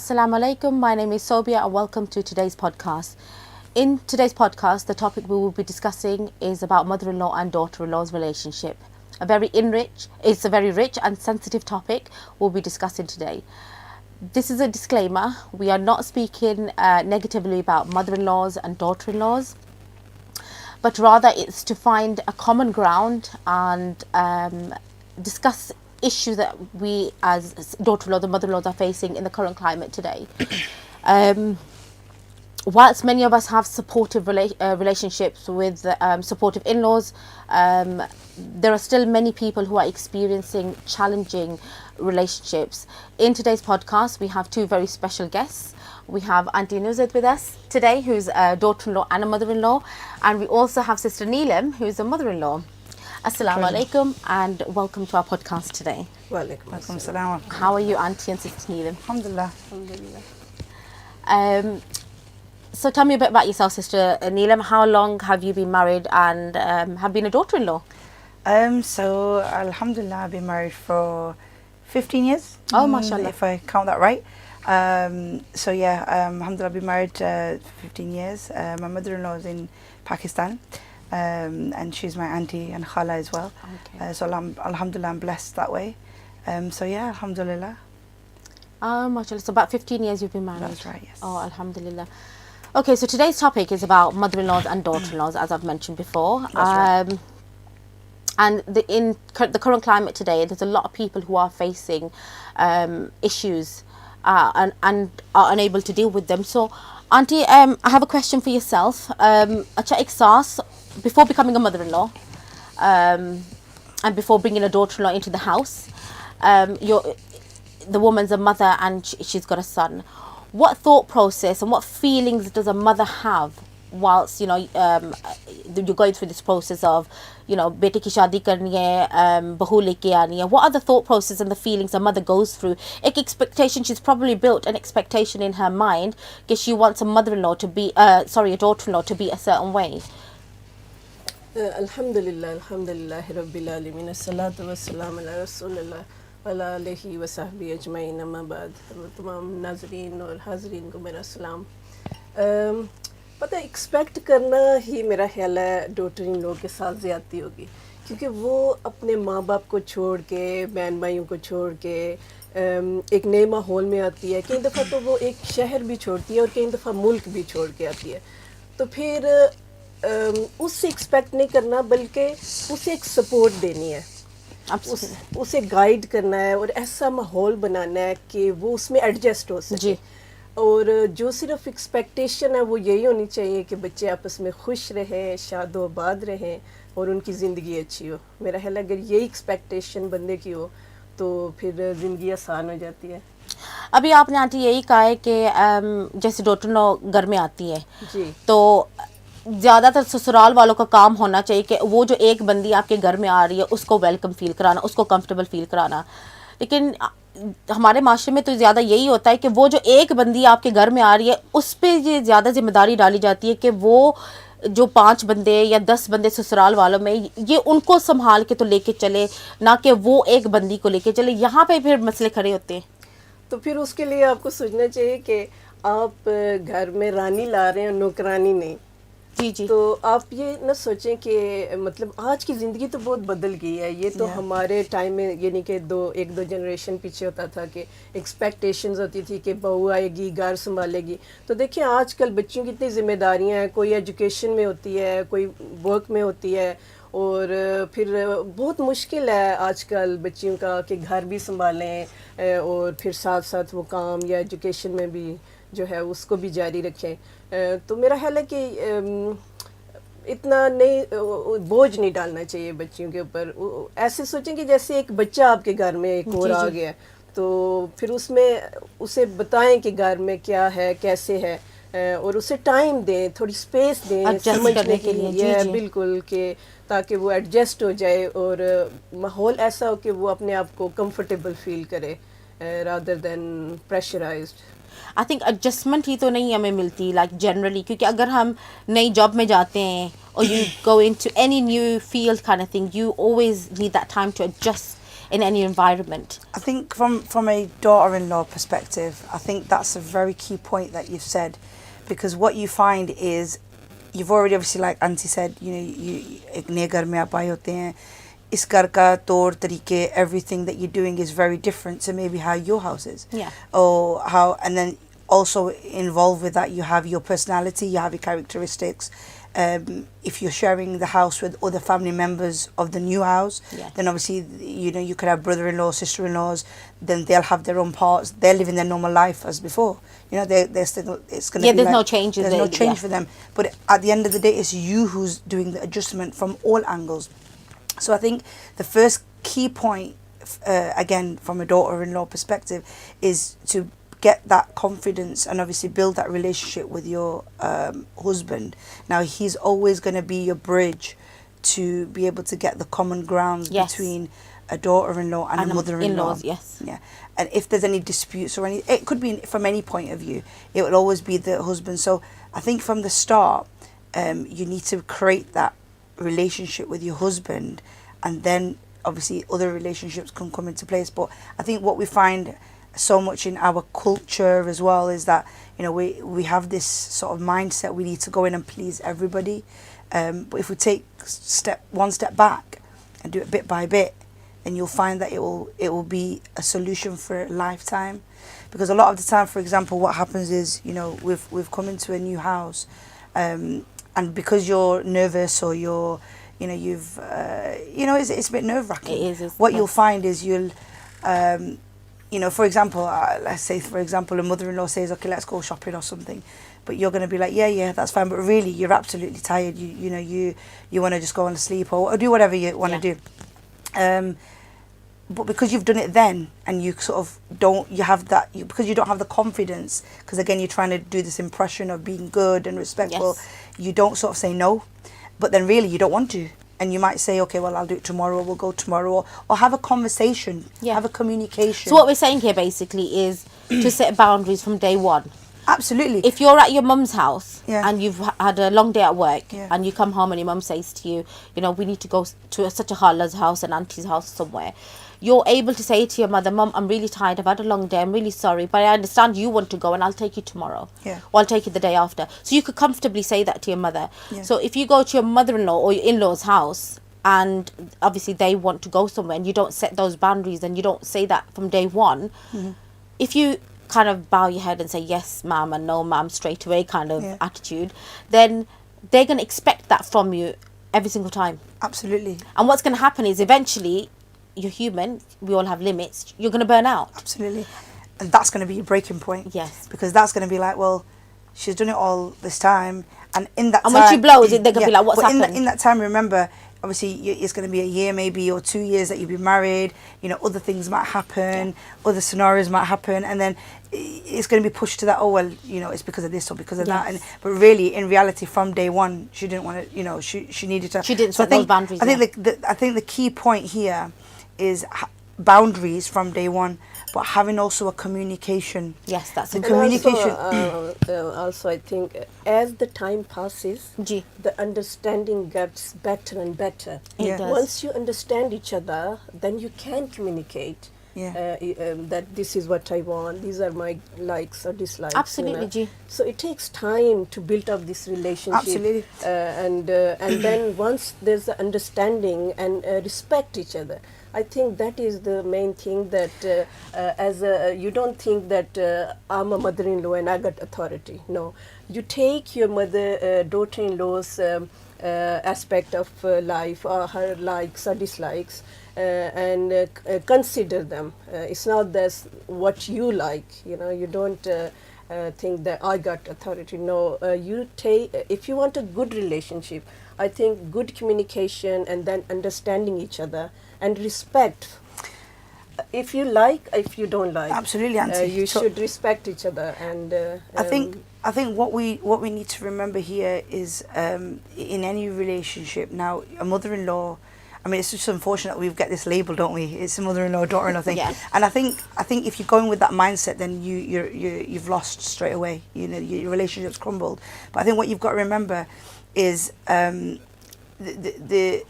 Assalamu alaikum. My name is Sobia and welcome to today's podcast. In today's podcast, the topic we will be discussing is about mother-in-law and daughter-in-law's relationship. It's a very rich and sensitive topic we'll be discussing today. This is a disclaimer. We are not speaking negatively about mother-in-laws and daughter-in-laws, but rather it's to find a common ground and discuss issues that we as daughter-in-laws and mother-in-laws are facing in the current climate today. Whilst many of us have supportive relationships with supportive in-laws, there are still many people who are experiencing challenging relationships. In today's podcast, we have two very special guests. We have Auntie Nuzad with us today, who's a daughter-in-law and a mother-in-law, and we also have Sister Neelam, who's a mother-in-law. Assalamu alaikum and welcome to our podcast today. Walaikum assalam. How are you, Auntie and Sister Neelam? Alhamdulillah. So tell me a bit about yourself, Sister Neelam. How long have you been married and have been a daughter-in-law? So alhamdulillah, I've been married for 15 years. Oh, mashallah. If I count that right. Alhamdulillah, I've been married 15 years. My mother-in-law is in Pakistan. And she's my auntie and khala as well. Okay. So alhamdulillah, I'm blessed that way. Alhamdulillah. Mashallah. So about 15 years you've been married. That's right, yes. Oh, alhamdulillah. Okay, so today's topic is about mother-in-laws and daughter-in-laws, as I've mentioned before. That's right. And in the current climate today, there's a lot of people who are facing issues and are unable to deal with them. So, Auntie, I have a question for yourself. Acha ihsas, before becoming a mother-in-law and before bringing a daughter-in-law into the house, the woman's a mother and she's got a son. What thought process and what feelings does a mother have whilst you're going through this process of beti ki shaadi karni hai, bahu leke aani hai? What are the thought process and the feelings a mother goes through? Ek expectation, she's probably built an expectation in her mind that she wants a mother-in-law to be a daughter-in-law to be a certain way. Alhamdulillah Rabbil Alameen. As-salatu was-salam ala Rasulillah wa ala alihi wa sahbihi ajma'in, amma ba'd. तमाम नाज़रीन और हाज़रीन को मेरा सलाम. पता है, expect करना ही मेरा ख्याल है डॉटर इन लॉ के साथ ज़्यादती होगी, क्योंकि वो अपने माँ बाप को छोड़ के, बहन भाइयों को छोड़ के एक नए माहौल में आती है. कई दफ़ा तो वो एक शहर भी छोड़ती है और कई दफ़ा मुल्क भी छोड़ के आती है. तो फिर उससे एक्सपेक्ट नहीं करना, बल्कि उसे एक सपोर्ट देनी है, उसे गाइड करना है और ऐसा माहौल बनाना है कि वो उसमें एडजस्ट हो सके. और जो सिर्फ एक्सपेक्टेशन है वो यही होनी चाहिए कि बच्चे आपस में खुश रहें, शादोबाद रहें और उनकी ज़िंदगी अच्छी हो. मेरा ख्याल है अगर यही एक्सपेक्टेशन बंदे की हो तो फिर ज़िंदगी आसान हो जाती है. अभी आपने आंटी यही कहा है कि जैसे डॉटर-इन-लॉ घर में आती है जी, तो ज़्यादातर ससुराल वालों का काम होना चाहिए कि वो जो एक बंदी आपके घर में आ रही है उसको वेलकम फील कराना, उसको कंफर्टेबल फील कराना. लेकिन हमारे माशरे में तो ज़्यादा यही होता है कि वो जो एक बंदी आपके घर में आ रही है उस पर ये ज़्यादा जिम्मेदारी डाली जाती है कि वो जो 5 बंदे या 10 बंदे ससुराल वालों में ये उनको संभाल के तो लेके चले, ना कि वो एक बंदी को लेके चले. यहाँ पे फिर मसले खड़े होते हैं. तो फिर उसके लिए आपको सोचना चाहिए कि आप घर में रानी ला रहे हैं, नौकरानी नहीं. जी. तो आप ये न सोचें कि मतलब आज की ज़िंदगी तो बहुत बदल गई है. ये तो हमारे टाइम में यानी कि एक दो जनरेशन पीछे होता था कि एक्सपेक्टेशंस होती थी कि बहू आएगी, घर संभालेगी. तो देखिए आजकल बच्चियों की इतनी जिम्मेदारियां हैं, कोई एजुकेशन में होती है, कोई वर्क में होती है, और फिर बहुत मुश्किल है आजकल बच्चियों का कि घर भी संभालें और फिर साथ साथ वो काम या एजुकेशन में भी जो है उसको भी जारी रखें. तो मेरा ख्याल है कि इतना नहीं बोझ नहीं डालना चाहिए बच्चियों के ऊपर. ऐसे सोचें कि जैसे एक बच्चा आपके घर में एक और आ गया, तो फिर उसे बताएं कि घर में क्या है, कैसे है, और उसे टाइम दें, थोड़ी स्पेस दें समझने के लिए. बिल्कुल, कि ताकि वो एडजस्ट हो जाए और माहौल ऐसा हो कि वो अपने आप को कंफर्टेबल फील करे rather than pressurised. I think adjustment ही तो नहीं हमें मिलती लाइक जनरली, क्योंकि अगर हम नई जॉब में जाते हैं और you go into any new field kind of thing, you always need that time to adjust in any environment. I think from a daughter-in-law perspective, I think that's a very key point that you've said, because what you find is you've already obviously, like Auntie said, you know, you एक नए घर में आप आए होते हैं, इस घर का तौर तरीके, everything that you're doing is very different to maybe how your house is. Yeah. Or how, and then also involved with that you have your personality, you have your characteristics. If you're sharing the house with other family members of the new house, Yes. then obviously, you know, you could have brother-in-law, sister-in-laws, then they'll have their own parts. They're living their normal life as before. You know, they're still, it's going to Yeah, be there's like, no change. there's no change for them. But at the end of the day, it's you who's doing the adjustment from all angles. So I think the first key point, again, from a daughter-in-law perspective, is to get that confidence and obviously build that relationship with your husband. Now, he's always going to be your bridge to be able to get the common grounds Yes. between a daughter-in-law and a mother-in-law. In-laws, yes. Yeah. And if there's any disputes or any, it could be from any point of view, it will always be the husband. So I think from the start, you need to create that relationship with your husband, and then obviously other relationships can come into place. But I think what we find so much in our culture as well is that, you know, we have this sort of mindset we need to go in and please everybody, but if we take one step back and do it bit by bit, then you'll find that it will be a solution for a lifetime. Because a lot of the time, for example, what happens is, you know, we've come into a new house, and because you're nervous or you're, you know, it's a bit nerve-wracking. It is. What you'll find is you'll, you know, for example, let's say, for example, a mother-in-law says, okay, let's go shopping or something. But you're going to be like, yeah, that's fine. But really, you're absolutely tired. You want to just go and sleep or do whatever you want to do. But because you've done it then, and you sort of because you don't have the confidence, because again, you're trying to do this impression of being good and respectful, Yes. you don't sort of say no. But then really, you don't want to. And you might say, okay, well, I'll do it tomorrow, we'll go tomorrow, or have a conversation, have a communication. So what we're saying here basically is to set boundaries from day one. Absolutely. If you're at your mum's house Yeah. and you've had a long day at work, Yeah. and you come home and your mum says to you, you know, we need to go to such a Khala's house and auntie's house somewhere, you're able to say to your mother, Mum, I'm really tired, I've had a long day, I'm really sorry, but I understand you want to go and I'll take you tomorrow. Yeah. Or I'll take you the day after. So you could comfortably say that to your mother. Yeah. So if you go to your mother-in-law or your in-law's house and obviously they want to go somewhere and you don't set those boundaries and you don't say that from day one, if you kind of bow your head and say yes ma'am and no ma'am straight away kind of attitude, then they're going to expect that from you every single time. Absolutely. And what's going to happen is eventually, you're human, we all have limits, you're going to burn out. Absolutely. And that's going to be your breaking point. Yes. Because that's going to be like, well, she's done it all this time, and in that And time, when she blows it, they're going to be like, what's but happened? in that time, remember, obviously, it's going to be a year maybe or 2 years that you've been married, you know, other things might happen, other scenarios might happen, and then it's going to be pushed to that, oh, well, you know, it's because of this or because of that. And but really, in reality, from day one, she didn't want to, you know, she needed to. She didn't set those boundaries. I think the key point here is boundaries from day one, but having also a communication. Yes, that's The a communication. Also, I think as the time passes, Ji. the understanding gets better and better. It Yeah. does. Once you understand each other, then you can communicate. Yeah. That this is what I want. These are my likes or dislikes. Absolutely, Ji. So it takes time to build up this relationship. Absolutely. And then once there's the understanding and respect each other, I think that is the main thing. That you don't think that I'm a mother-in-law and I got authority. No, you take your daughter-in-law's aspect of life, or her likes or dislikes, and consider them. It's not this what you like. You know, you don't think that I got authority. No, you take. If you want a good relationship, I think good communication and then understanding each other and respect. If you like, if you don't like, Absolutely, Auntie. you So- should respect each other. And I think what we need to remember here is in any relationship now, a mother-in-law. I mean, it's just unfortunate we get this label, don't we? It's a mother-in-law, daughter-in-law thing. Yeah. And I think if you're going with that mindset, then you've lost straight away. You know, your relationship's crumbled. But I think what you've got to remember is the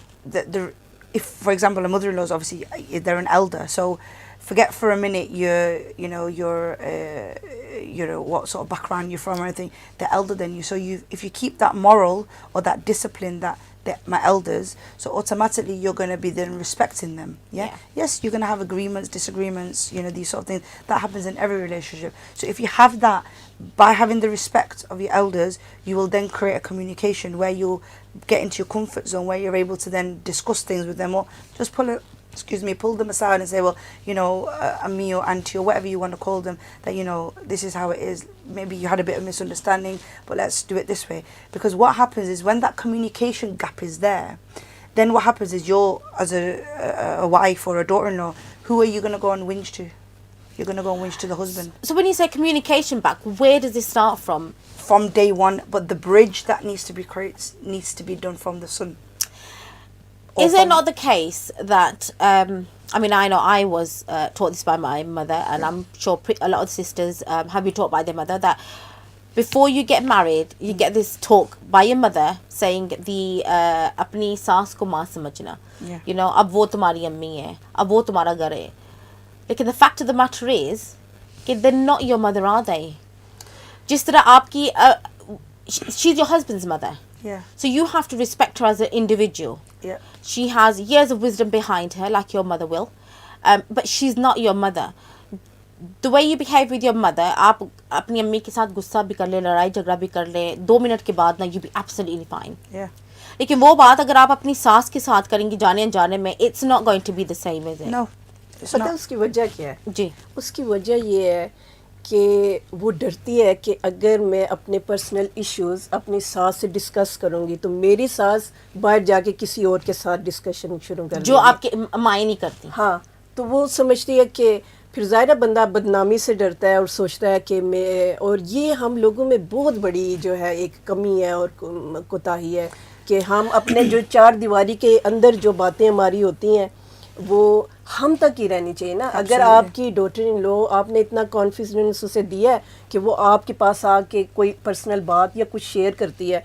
if, for example, a mother-in-law is obviously, they're an elder, so forget for a minute your what sort of background you're from or anything. They're elder than you, so if you keep that moral or that discipline that my elders, so automatically you're going to be then respecting them. Yeah. Yes, you're going to have agreements, disagreements, these sort of things. That happens in every relationship. So if you have that, by having the respect of your elders, you will then create a communication where you'll get into your comfort zone, where you're able to then discuss things with them, or just pull them aside and say, well, Ami or auntie or whatever you want to call them, that, this is how it is. Maybe you had a bit of misunderstanding, but let's do it this way. Because what happens is when that communication gap is there, then what happens is you're, as a wife or a daughter-in-law, who are you going to go and whinge to? You're going to go and whinge to the husband. So when you say communication back, where does it start from? From day one, but the bridge that needs to be created needs to be done from the son. Is it not the case that, I know I was taught this by my mother, and I'm sure a lot of sisters have been taught by their mother, that before you get married, you get this talk by your mother saying apni saas ko maa samajhna. Ab wo tumhari ammi hai, ab wo tumhara ghar hai. Lekin the fact of the matter is, they're not your mother, are they? Jis tarah aapki, she's your husband's mother. Yeah. So you have to respect her as an individual. Yeah. She has years of wisdom behind her, like your mother will. But she's not your mother. The way you behave with your mother, आप अपनी अम्मी के साथ गुस्सा भी कर ले, लड़ाई झगड़ा भी कर ले, 2 मिनट के बाद ना, you be absolutely fine. Yeah. लेकिन वो बात अगर आप अपनी सास के साथ करेंगी जाने अनजाने में, it's not going to be the same, is it? No. पता है उसकी वजह क्या है? जी. उसकी वजह ये है कि वो डरती है कि अगर मैं अपने पर्सनल इश्यूज अपनी सास से डिस्कस करूंगी तो मेरी सास बाहर जाके किसी और के साथ डिस्कशन शुरू कर जो आपके मायने नहीं करती. हाँ, तो वो समझती है कि फिर ज़ाहिर बंदा बदनामी से डरता है और सोचता है कि मैं, और ये हम लोगों में बहुत बड़ी जो है एक कमी है और कोताही है कि हम अपने जो 4 दीवारी के अंदर जो बातें हमारी होती हैं वो हम तक ही रहनी चाहिए ना. अगर आपकी डॉटर इन लॉ, आपने इतना कॉन्फिडेंस उसे दिया है कि वो आपके पास आके कोई पर्सनल बात या कुछ शेयर करती है,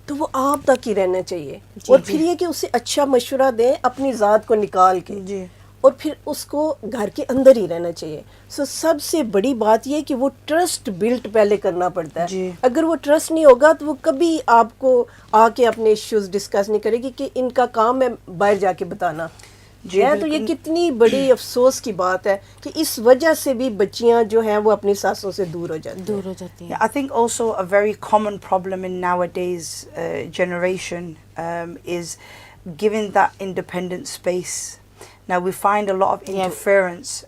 तो वो आप तक ही रहना चाहिए. और फिर ये कि उसे अच्छा मशवरा दें अपनी ज़ात को निकाल के, और फिर उसको घर के अंदर ही रहना चाहिए. सो सबसे बड़ी बात ये कि वो ट्रस्ट बिल्ट पहले करना पड़ता है. अगर वो ट्रस्ट नहीं होगा तो वो कभी आपको आके अपने इश्यूज डिस्कस नहीं करेगी कि इनका काम है बाहर जाके बताना. तो ये कितनी बड़ी अफसोस की बात है कि इस वजह से भी बच्चियां जो हैं वो अपनी सासों से दूर हो जाती हैं. I think also a very common problem in nowadays generation is giving that independent space. Now we find a lot of interference.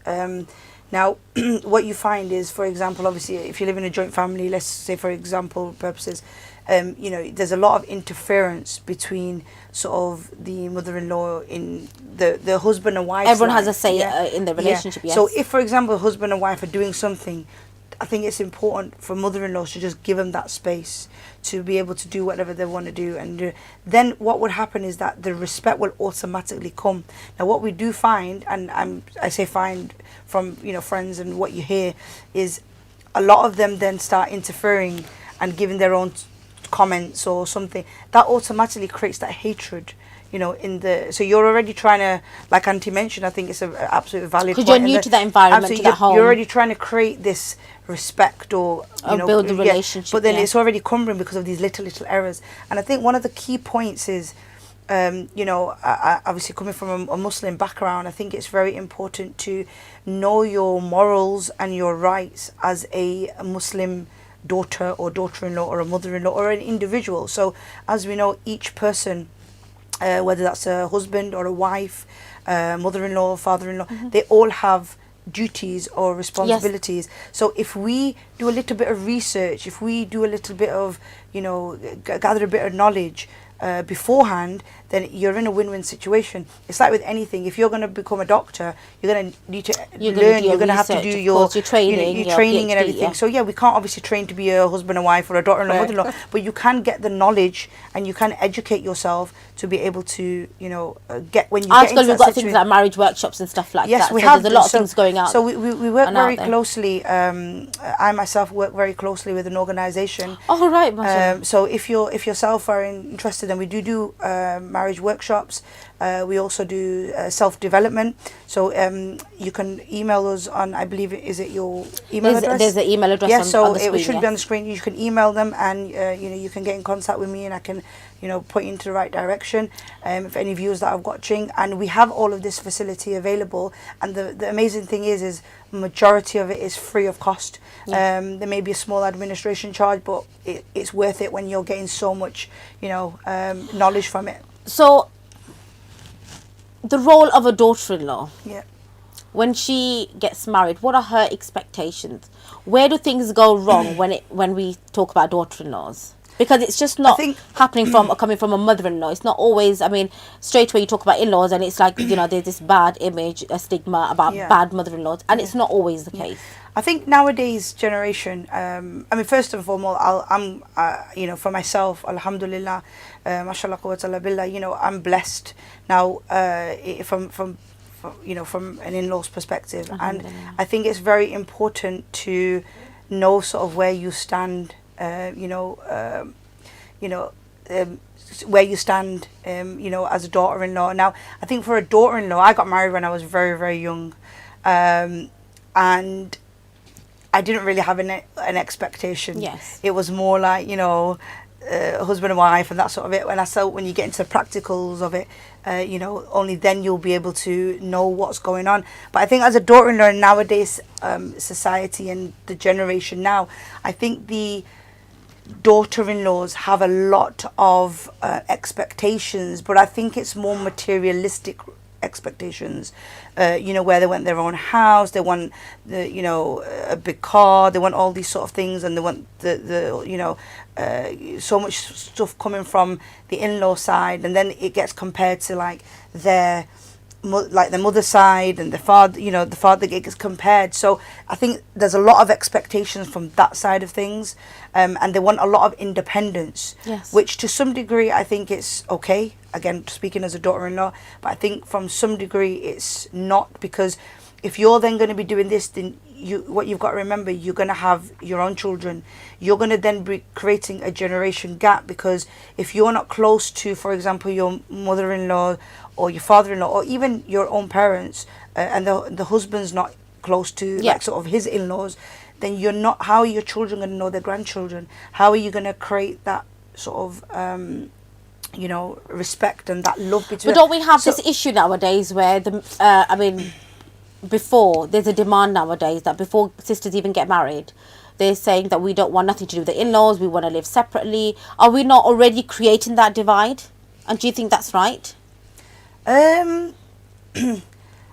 Now what you find is, for example, obviously if you live in a joint family, let's say for example purposes, there's a lot of interference between sort of the mother-in-law in the husband and wife. Everyone has a say in the relationship. Yes. So if, for example, husband and wife are doing something, I think it's important for mother-in-laws to just give them that space to be able to do whatever they want to do, and then what would happen is that the respect will automatically come. Now what we do find, and I say find from friends and what you hear, is a lot of them then start interfering and giving their own comments or something that automatically creates that hatred, so you're already trying to, like Auntie mentioned, I think it's an absolutely valid point. Because you're new to that environment, to that home. You're already trying to create this respect or build the relationship. But then it's already crumbling because of these little errors. And I think one of the key points is, obviously coming from a Muslim background, I think it's very important to know your morals and your rights as a Muslim daughter or daughter-in-law or a mother-in-law or an individual. So as we know, each person, whether that's a husband or a wife, mother-in-law, father-in-law, they all have duties or responsibilities. Yes. So if we do a little bit of research, if we do a little bit of, gather a bit of knowledge beforehand, then you're in a win-win situation. It's like with anything. If you're going to become a doctor, you're going to need to learn. You're going to have to do your training, your training and everything. Yeah. So we can't obviously train to be a husband and wife or a daughter-in-law, mother-in-law, but you can get the knowledge and you can educate yourself to be able to, get when you get into that we've got things like marriage workshops and stuff like that. Yes, we so have. There's a lot of things going out. So we work very closely. I myself work very closely with an organisation. Oh right, so if yourself are interested then we do marriage workshops. We also do self-development. So you can email us on, I believe, is it your email address? There's an email address Yeah, on, so on the screen. it should yes. be on the screen. You can email them, and you can get in contact with me, and I can point you into the right direction. If any viewers that are watching, and we have all of this facility available. And the amazing thing is majority of it is free of cost. Yeah. There may be a small administration charge, but it's worth it when you're getting so much knowledge from it. So the role of a daughter-in-law, Yeah. when she gets married, what are her expectations? Where do things go wrong when we talk about daughter-in-laws? Because it's just not happening coming from a mother-in-law. It's not always, I mean, straight away you talk about in-laws and it's like, there's this bad image, a stigma about bad mother-in-laws, and it's not always the case. I think nowadays generation, first and foremost, I'm for myself, alhamdulillah, mashallah, quwwata billah, I'm blessed now from an in-laws perspective. And I think it's very important to know sort of where you stand, where you stand, as a daughter-in-law. Now, I think for a daughter-in-law, I got married when I was very, very young, and I didn't really have an expectation. Yes. It was more like, husband and wife and that sort of it. When you get into the practicals of it, only then you'll be able to know what's going on. But I think as a daughter-in-law in nowadays society and the generation now, I think the daughter-in-laws have a lot of expectations, but I think it's more materialistic expectations, where they want their own house, they want a big car, they want all these sort of things, and they want the so much stuff coming from the in-law side, and then it gets compared to like the mother side and the father gets compared. So I think there's a lot of expectations from that side of things, and they want a lot of independence. Yes. Which to some degree I think it's okay, again speaking as a daughter-in-law, but I think from some degree it's not, because if you're then going to be doing this, then what you've got to remember, you're going to have your own children. You're going to then be creating a generation gap, because if you're not close to, for example, your mother-in-law or your father-in-law or even your own parents, and the husband's not close to like sort of his in-laws, then you're not, how are your children going to know their grandchildren? How are you going to create that sort of respect and that love between? But don't we have this issue nowadays where before there's a demand nowadays that before sisters even get married, they're saying that we don't want nothing to do with the in-laws, we want to live separately. Are we not already creating that divide? And do you think that's right? There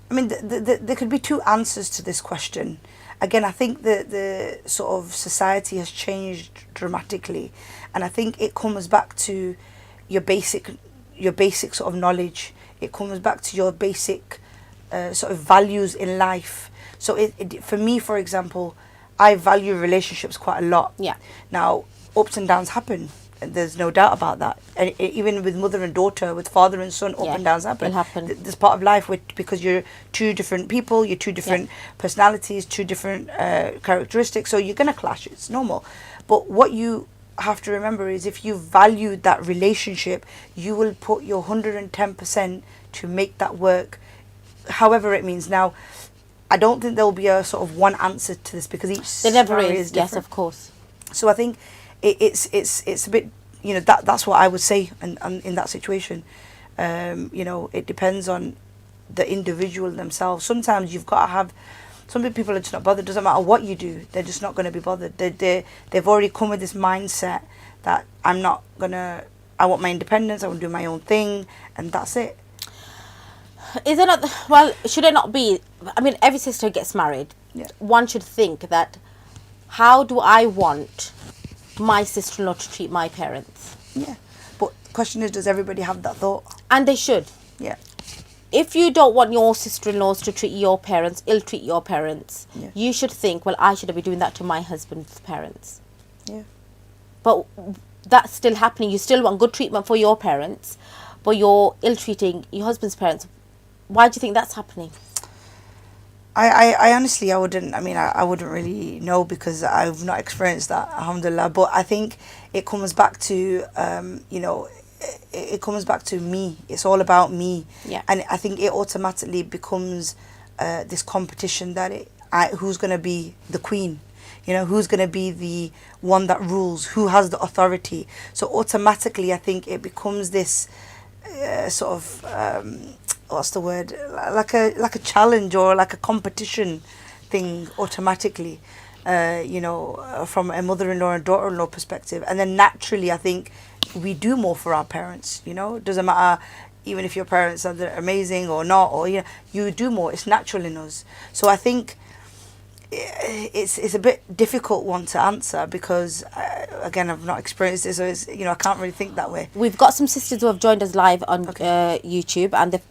could be two answers to this question. Again, I think the sort of society has changed dramatically, and I think it comes back to your basic sort of knowledge. It comes back to your basic sort of values in life. So for me, for example, I value relationships quite a lot. Yeah. Now, ups and downs happen. And there's no doubt about that. And even with mother and daughter, with father and son, up and downs happen. It'll happen. This part of life, because you're two different people, you're two different personalities, two different characteristics, so you're going to clash. It's normal. But what you have to remember is, if you value that relationship, you will put your 110% to make that work, however it means. Now, I don't think there will be a sort of one answer to this, because each there never story is. different. Yes, of course. So I think it's a bit, that's what I would say in that situation. It depends on the individual themselves. Sometimes you've got to have, some people are just not bothered. Doesn't matter what you do, they're just not going to be bothered. They've already come with this mindset that I want my independence, I want to do my own thing, and that's it. Is it not, well, should it not be, every sister gets married. Yeah. One should think that, how do I want my sister-in-law to treat my parents? Yeah. But the question is, does everybody have that thought? And they should. Yeah. If you don't want your sister-in-laws to treat your parents, ill-treat your parents, you should think, well, I should be doing that to my husband's parents. Yeah. But that's still happening. You still want good treatment for your parents, but you're ill-treating your husband's parents. Why do you think that's happening? I honestly, I wouldn't really know, because I've not experienced that, alhamdulillah. But I think it comes back to, it comes back to me. It's all about me. Yeah. And I think it automatically becomes this competition that who's going to be the queen, you know, who's going to be the one that rules, who has the authority. So automatically I think it becomes this sort of what's the word, like a challenge or like a competition thing automatically, you know, from a mother-in-law and daughter-in-law perspective. And then naturally I think we do more for our parents, you know. It doesn't matter even if your parents are amazing or not, or you do more. It's natural in us. So I think it's a bit difficult one to answer because again, I've not experienced this, so it's, you know, I can't really think that way. We've got some sisters who have joined us live on YouTube, and they've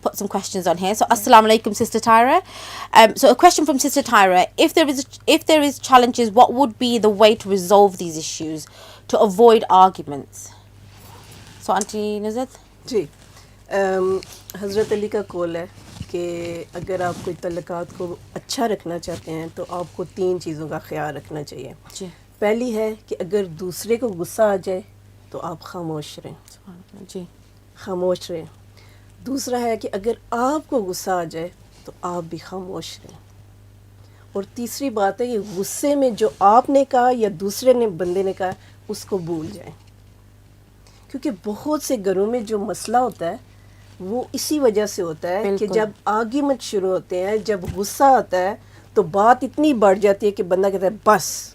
put some questions on here. So assalamu alaikum, Sister Tyra. So a question from Sister Tyra: if there is challenges, what would be the way to resolve these issues to avoid arguments? So Auntie Nuzat? जी हज़रत अली का कौल है कि अगर आप कोई तल्लुकात को अच्छा रखना चाहते हैं तो आपको 3 चीज़ों का ख्याल रखना चाहिए जी। पहली है कि अगर दूसरे को गुस्सा आ जाए तो आप खामोश रहें जी। खामोश रहें। दूसरा है कि अगर आपको गुस्सा आ जाए तो आप भी खामोश रहें। और तीसरी बात है कि गुस्से में जो आपने कहा या दूसरे ने बंदे ने कहा उसको भूल जाएं, क्योंकि बहुत से घरों में जो मसला होता है वो इसी वजह से होता है कि जब आर्ग्यूमेंट शुरू होते हैं, जब गुस्सा आता है तो बात इतनी बढ़ जाती है कि बंदा कहता है बस,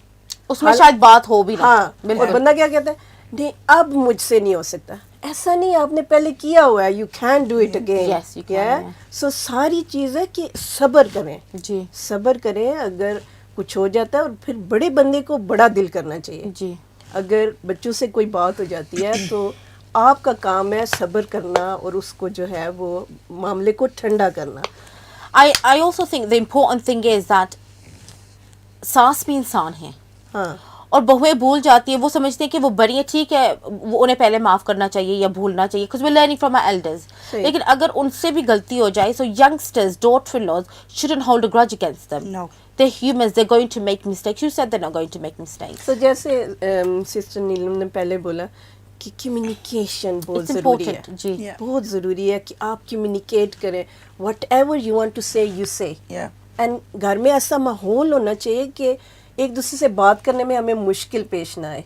उसमें शायद बात हो भी ना। हाँ, और बंदा क्या कहता है, नहीं अब मुझसे नहीं हो सकता। ऐसा नहीं, आपने पहले किया हुआ है, you can do it again. So सारी चीज़ है कि सब्र करें जी, सब्र करें। अगर कुछ हो जाता है और फिर बड़े बंदे को बड़ा दिल करना चाहिए जी। अगर बच्चों से कोई बात हो जाती है तो आपका काम है सब्र करना और उसको जो है वो मामले को ठंडा करना। I also think the important thing is that सास भी इंसान है। हाँ, और बहुएं भूल जाती है, वो समझते हैं कि वो बड़ी है, ठीक है, वो उन्हें पहले माफ़ करना चाहिए या भूलना चाहिए, because we're learning from our elders. लेकिन अगर उनसे भी गलती हो जाए, so youngsters, daughter-in-laws shouldn't hold a grudge against them. No. They're humans, they're going to make mistakes. You said they're not going to make mistakes. तो जैसे sister नीलम ने पहले बोला कि कम्युनिकेशन बहुत It's ज़रूरी है important, जी। Yeah. बहुत ज़रूरी है कि आप कम्युनिकेट करें, whatever you want to say you say. Yeah. And घर में ऐसा माहौल होना चाहिए कि एक दूसरे से बात करने में हमें मुश्किल पेश ना आए,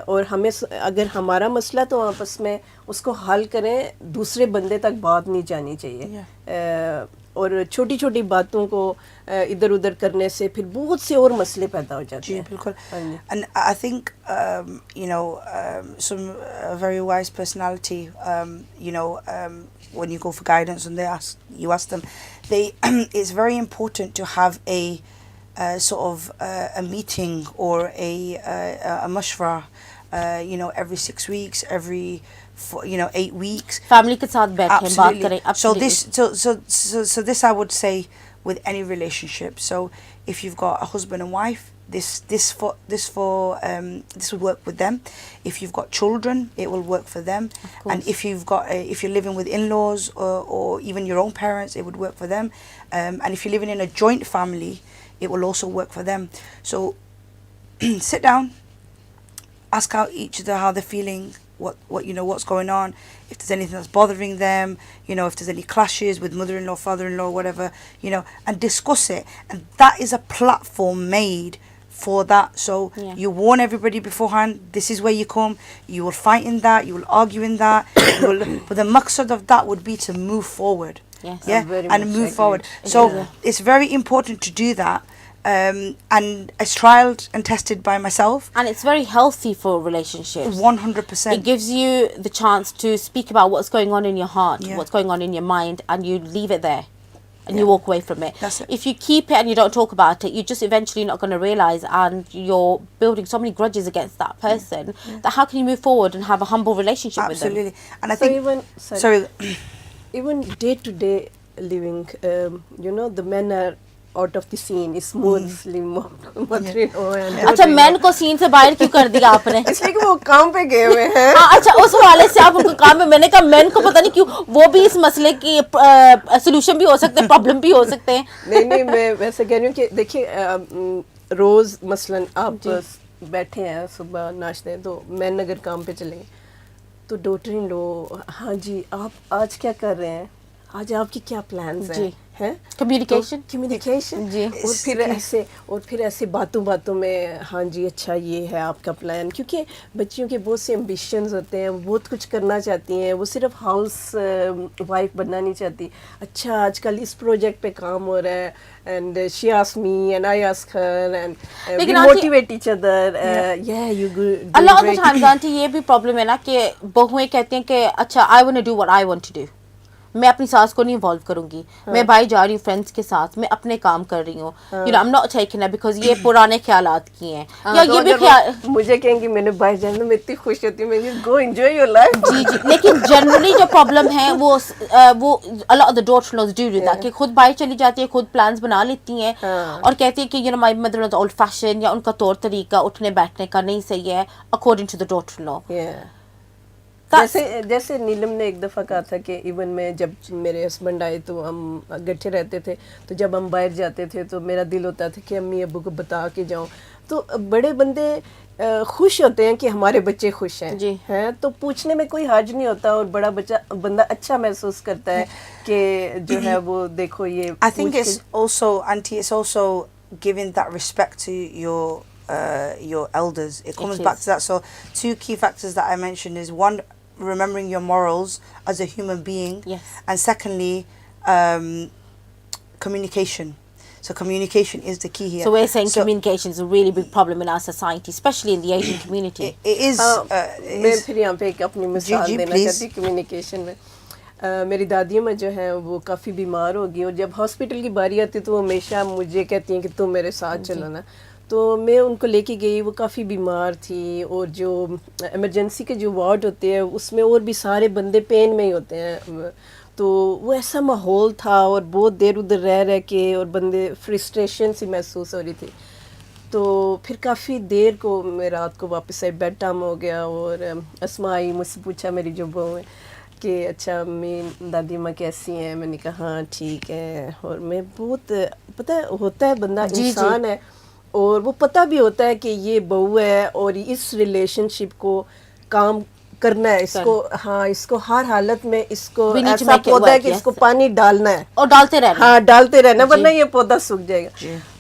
और हमें अगर हमारा मसला तो आपस में उसको हल करें, दूसरे बंदे तक बात नहीं जानी चाहिए। और छोटी छोटी बातों को इधर उधर करने से फिर बहुत से और मसले पैदा हो जाते हैं। बिल्कुल। And I think you know, some very wise personality, you know, when you go for guidance and you ask them, it's very important to have a sort of a meeting or a mashwara, you know, every 6 weeks, every 8 weeks. Family के साथ बैठें, बात करें। Absolutely. So this I would say with any relationship. So if you've got a husband and wife, this would work with them. If you've got children, it will work for them. And if you're living with in-laws or even your own parents, it would work for them. And if you're living in a joint family, it will also work for them. So sit down, ask out each other how they're feeling, what you know, what's going on, if there's anything that's bothering them, you know, if there's any clashes with mother-in-law, father-in-law, whatever, you know, and discuss it. And that is a platform made for that. So you warn everybody beforehand, this is where you come, you will fight in that, you will argue in that, but the maqsad of that would be to move forward. Yes. And move forward. So it's very important to do that. And it's trialed and tested by myself. And it's very healthy for relationships. 100%. It gives you the chance to speak about what's going on in your heart, Yeah. what's going on in your mind, and you leave it there. And you walk away from it. That's it. If you keep it and you don't talk about it, you're just eventually not going to realise, and you're building so many grudges against that person, that how can you move forward and have a humble relationship with them? Absolutely. And I So think... even Sorry. even day-to-day living, you know, the men are out of the scene, smoothly mother-in-law and अच्छा, man को scene से बाहर क्यों कर दिया आपने? इसलिए कि वो काम पे गए हुए हैं। हाँ, अच्छा, उस वाले से आप उनको काम पे, मैंने कहा मैन को पता नहीं क्यों, वो भी इस मसले की सोल्यूशन भी हो सकते हैं, प्रॉब्लम भी हो सकते हैं। नहीं, मैं वैसे कह रही हूँ कि देखिए, रोज मसलन आप बैठे हैं, सुबह नाश्ते, तो मैन अगर काम पे चलेंगे तो डॉटर इन लॉ, हाँ जी आप आज क्या कर रहे हैं, आज आपके क्या प्लान्स हैं, हैं कम्युनिकेशन जी। और फिर ऐसे बातों में हाँ जी अच्छा ये है आपका प्लान, क्योंकि बच्चियों के बहुत से एम्बिशंस होते हैं, वो बहुत कुछ करना चाहती हैं, वो सिर्फ हाउस वाइफ बनना नहीं चाहती। अच्छा आजकल इस प्रोजेक्ट पे काम हो रहा है and she asked me and I asked her and we motivate each other, या you a lot of the times aunty ये भी प्रॉब्लम है ना कि बहुएं कहती हैं कि अच्छा I want to do what I want to do, मैं अपनी सास को नहीं इन्वॉल्व करूंगी, मैं बाहर जा रही हूँ फ्रेंड्स के साथ, मैं अपने काम कर रही हूँ, you know I am not taking it because ये पुराने ख्यालात की हैं, या तो ये भी ख्याल मुझे कहेंगे मैंने बाहर जाना, मैं इतनी खुश होती हूँ, मैं गो एंजॉय योर लाइफ। जी लेकिन जनरली जो प्रॉब्लम है वो a lot of the daughter-in-laws do that कि खुद बाहर चली जाती है, खुद प्लान्स बना लेती हैं और कहती है कि you know my mother is old fashion, या उनका तौर तरीका उठने बैठने का नहीं सही है अकॉर्डिंग टू द डॉटर-इन-लॉ। जैसे नीलम ने एक दफ़ा कहा था कि इवन मैं जब मेरे हस्बैंड आए तो हम इकट्ठे रहते थे, तो जब हम बाहर जाते थे तो मेरा दिल होता था कि अम्मी अब्बू को बता के जाऊं, तो बड़े बंदे खुश होते हैं कि हमारे बच्चे खुश हैं जी हैं, तो पूछने में कोई हर्ज नहीं होता और बंदा अच्छा महसूस करता है कि जो है वो देखो ये। I think it's also, Auntie, it's also giving that respect to your elders. It comes back to that. So 2 key factors that I mentioned is, one, remembering your morals as a human being, yes, and secondly, communication. So communication is the key here. So we're saying communication is a really big problem in our society, especially in the Asian community. It is. मैं फिर यहाँ पे एक अपनी मिसाल देना चाहती हूँ कम्युनिकेशन में। मेरी दादी माँ जो है वो काफ़ी बीमार हो गई और जब हॉस्पिटल की बारी आती तो वो हमेशा मुझे कहती हैं कि तुम मेरे साथ चलो ना, तो मैं उनको लेके गई, वो काफ़ी बीमार थी और जो इमरजेंसी के जो वार्ड होते हैं उसमें और भी सारे बंदे पेन में ही होते हैं, तो वो ऐसा माहौल था और बहुत देर उधर रह के और बंदे फ्रस्ट्रेशन सी महसूस हो रही थी। तो फिर काफ़ी देर को मैं रात को वापस आई, बेड टाइम हो गया और अस्मा आई, मुझसे पूछा मेरी जो बहू है कि अच्छा अम्मी दादी माँ कैसी हैं, मैंने कहा हाँ ठीक है। और मैं बहुत पता है होता है बंदा इंसान है और वो पता भी होता है कि ये बहू है और इस रिलेशनशिप को काम करना है, इसको हाँ इसको हर हालत में इसको ऐसा पौधा है कि इसको पानी डालना है और डालते रहना, हाँ डालते रहना वरना ये पौधा सूख जाएगा।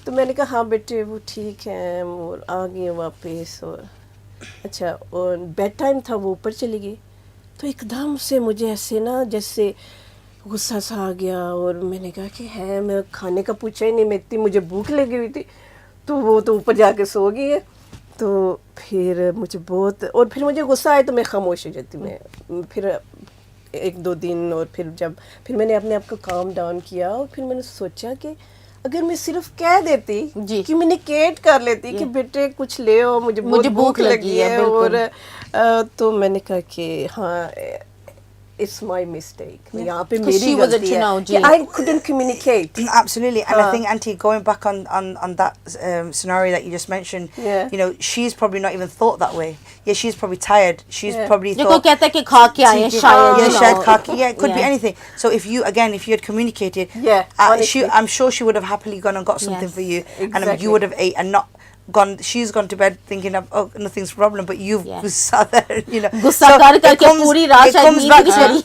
तो मैंने कहा हाँ बेटे वो ठीक है और आ गई वापस। और अच्छा और बेड टाइम था, वो ऊपर चली गई तो एकदम से मुझे ऐसे ना जैसे गुस्सा सा आ गया और मैंने कहा कि है मैं खाने का पूछा ही नहीं, मैं इतनी मुझे भूख लगी हुई थी, तो वो तो ऊपर जाके सो गई है। तो फिर मुझे बहुत और फिर मुझे गुस्सा आया तो मैं खामोश हो जाती, मैं फिर 1-2 दिन और फिर मैंने अपने आप को काम डाउन किया और फिर मैंने सोचा कि अगर मैं सिर्फ कह देती कम्युनिकेट कर लेती कि बेटे कुछ ले आओ, मुझे भूख लगी है और तो मैंने कहा कि हाँ it's my mistake. यहाँ पे मेरी गलती है कि I couldn't communicate. Absolutely, and I think Auntie, going back on that scenario that you just mentioned, you know, she's probably not even thought that way. Yeah, she's probably tired. She's probably thought. कोई कहता है कि खा के आए शायद. शायद खा के. Yeah, it could be anything. So if you had communicated, I'm sure she would have happily gone and got something for you, and you would have ate and not gone. She's gone to bed thinking of nothing's problem, but you've sat there, you know. गुस्सा करके पूरी रात शायद नींद नहीं चली.